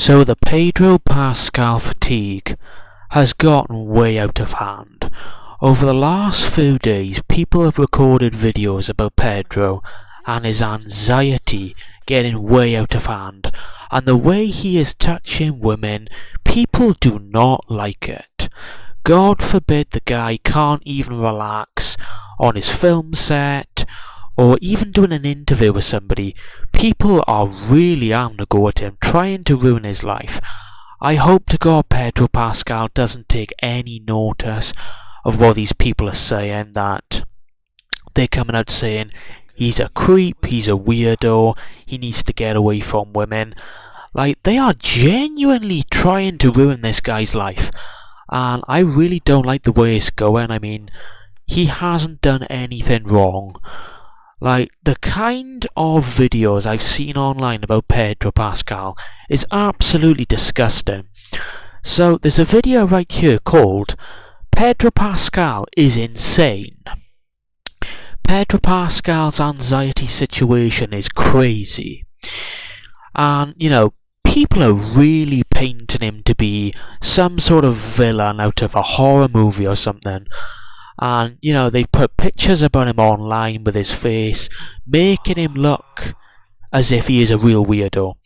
So the Pedro Pascal fatigue has gotten way out of hand. Over the last few days, people have recorded videos about Pedro and his anxiety getting way out of hand, and the way he is touching women, people do not like it. God forbid the guy can't even relax on his film set, or even doing an interview with somebody. People are really having to go at him, trying to ruin his life. I hope to God Pedro Pascal doesn't take any notice of what these people are saying, that they're coming out saying he's a creep, he's a weirdo, he needs to get away from women. Like, they are genuinely trying to ruin this guy's life, and I really don't like the way it's going. I mean, he hasn't done anything wrong. Like, the kind of videos I've seen online about Pedro Pascal is absolutely disgusting. So there's a video right here called Pedro Pascal is insane. Pedro Pascal's anxiety situation is crazy. And, people are really painting him to be some sort of villain out of a horror movie or something. And, they've put pictures about him online with his face, making him look as if he is a real weirdo.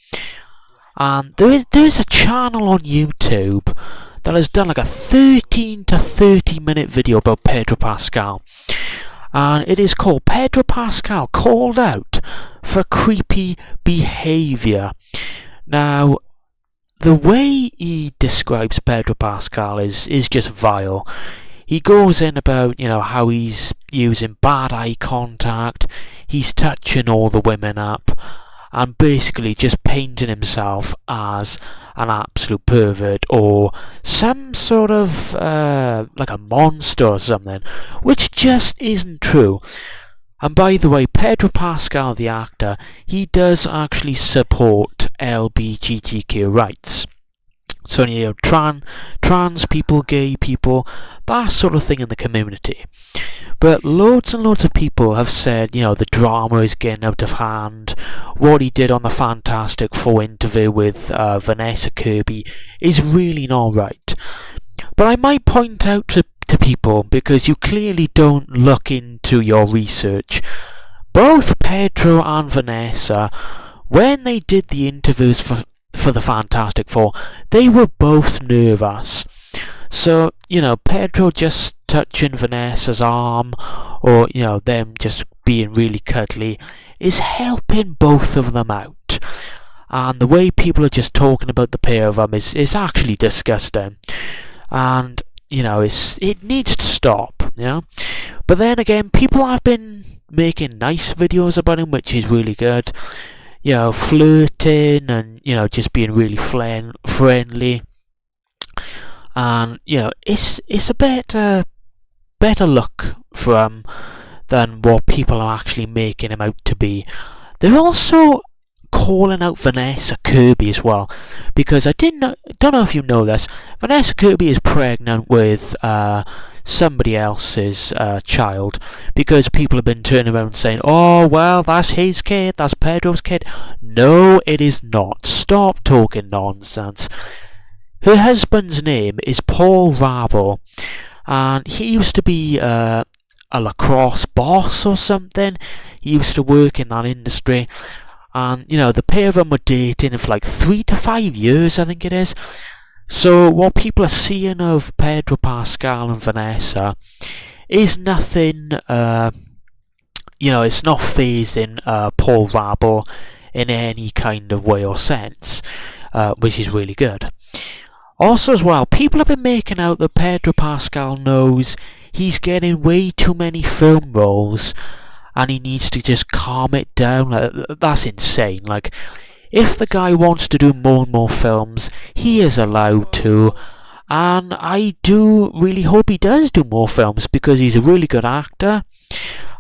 And there is a channel on YouTube that has done like a 13 to 30 minute video about Pedro Pascal. And it is called Pedro Pascal Called Out for Creepy Behaviour. Now, the way he describes Pedro Pascal is just vile. He goes in about, how he's using bad eye contact, he's touching all the women up, and basically just painting himself as an absolute pervert or some sort of, like a monster or something, which just isn't true. And by the way, Pedro Pascal, the actor, he does actually support LGBTQ rights. So, trans people, gay people, that sort of thing in the community. But loads and loads of people have said, the drama is getting out of hand. What he did on the Fantastic Four interview with Vanessa Kirby is really not right. But I might point out to people, because you clearly don't look into your research, both Pedro and Vanessa, when they did the interviews for the Fantastic Four, they were both nervous. So, Pedro just touching Vanessa's arm, or, them just being really cuddly, is helping both of them out. And the way people are just talking about the pair of them is actually disgusting. And, it needs to stop, But then again, people have been making nice videos about him, which is really good. Flirting and, just being really friendly. And, it's a better look for him than what people are actually making him out to be. They're also calling out Vanessa Kirby as well, because I don't know if you know this, Vanessa Kirby is pregnant with somebody else's child, because people have been turning around saying, oh well, that's his kid, that's Pedro's kid. No, it is not. Stop talking nonsense. Her husband's name is Paul Rabel, and he used to be a lacrosse boss or something. He used to work in that industry. And, the pair of them were dating for like 3 to 5 years, I think it is. So what people are seeing of Pedro Pascal and Vanessa is nothing, it's not phasing Paul Rabel in any kind of way or sense, which is really good. Also as well, people have been making out that Pedro Pascal knows he's getting way too many film roles, and he needs to just calm it down. That's insane. Like, if the guy wants to do more and more films, he is allowed to. And I do really hope he does do more films, because he's a really good actor.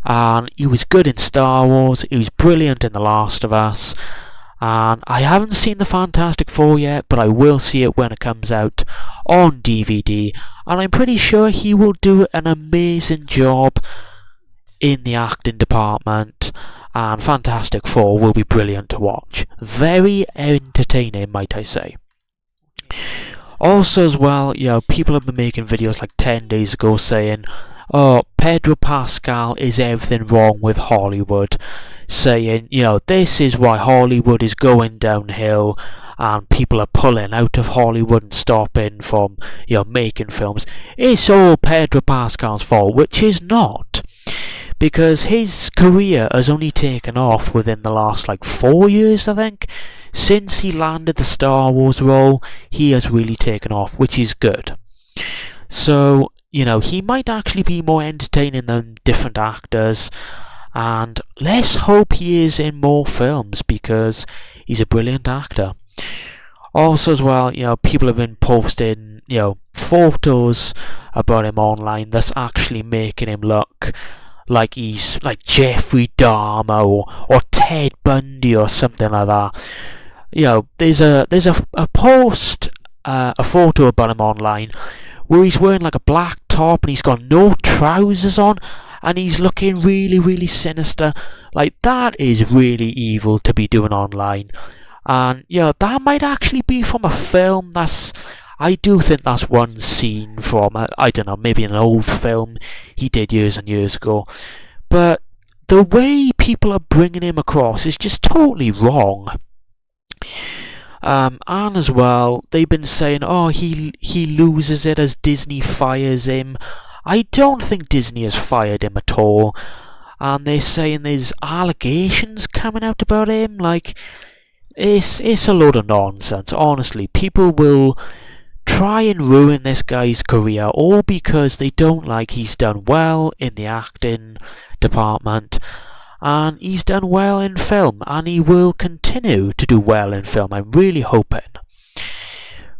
And he was good in Star Wars. He was brilliant in The Last of Us. And I haven't seen the Fantastic Four yet, but I will see it when it comes out on DVD. And I'm pretty sure he will do an amazing job in the acting department, and Fantastic Four will be brilliant to watch. Very entertaining, might I say. Also as well, people have been making videos like 10 days ago saying, oh, Pedro Pascal is everything wrong with Hollywood, saying, this is why Hollywood is going downhill and people are pulling out of Hollywood and stopping from, making films. It's all Pedro Pascal's fault, which is not. Because his career has only taken off within the last 4 years, I think. Since he landed the Star Wars role, he has really taken off, which is good. So, he might actually be more entertaining than different actors, and let's hope he is in more films because he's a brilliant actor. Also as well, people have been posting, photos about him online that's actually making him look like he's like Jeffrey Dahmer or Ted Bundy or something like that. There's a post, a photo about him online where he's wearing like a black top and he's got no trousers on and he's looking really, really sinister. Like, that is really evil to be doing online. And that might actually be from a film. I do think that's one scene from, I don't know, maybe an old film he did years and years ago. But the way people are bringing him across is just totally wrong. And as well, they've been saying, oh, he loses it as Disney fires him. I don't think Disney has fired him at all. And they're saying there's allegations coming out about him. Like, it's a load of nonsense. Honestly, people will try and ruin this guy's career all because they don't like he's done well in the acting department and he's done well in film and he will continue to do well in film, I'm really hoping.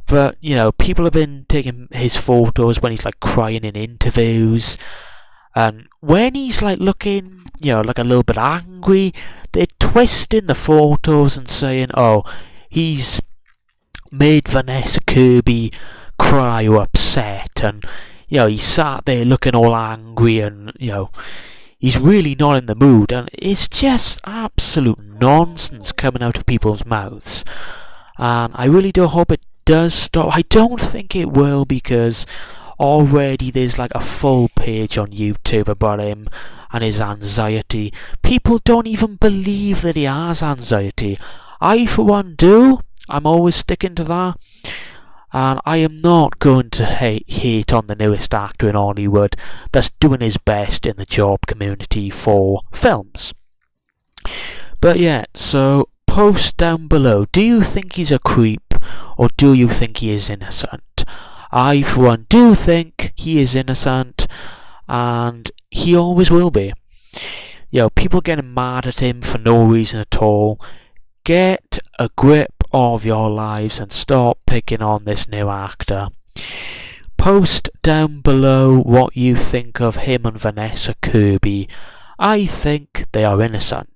But people have been taking his photos when he's crying in interviews, and when he's looking like a little bit angry, they're twisting the photos and saying, oh, he's made Vanessa Kirby cry or upset, and he sat there looking all angry, and he's really not in the mood, and it's just absolute nonsense coming out of people's mouths. And I really do hope it does stop. I don't think it will, because already there's a full page on YouTube about him and his anxiety. People don't even believe that he has anxiety. I for one do. I'm always sticking to that. And I am not going to hate on the newest actor in Hollywood that's doing his best in the job community for films. But yeah, so post down below, do you think he's a creep or do you think he is innocent? I for one do think he is innocent, and he always will be. People getting mad at him for no reason at all. Get a grip of your lives and stop picking on this new actor. Post down below what you think of him and Vanessa Kirby. I think they are innocent.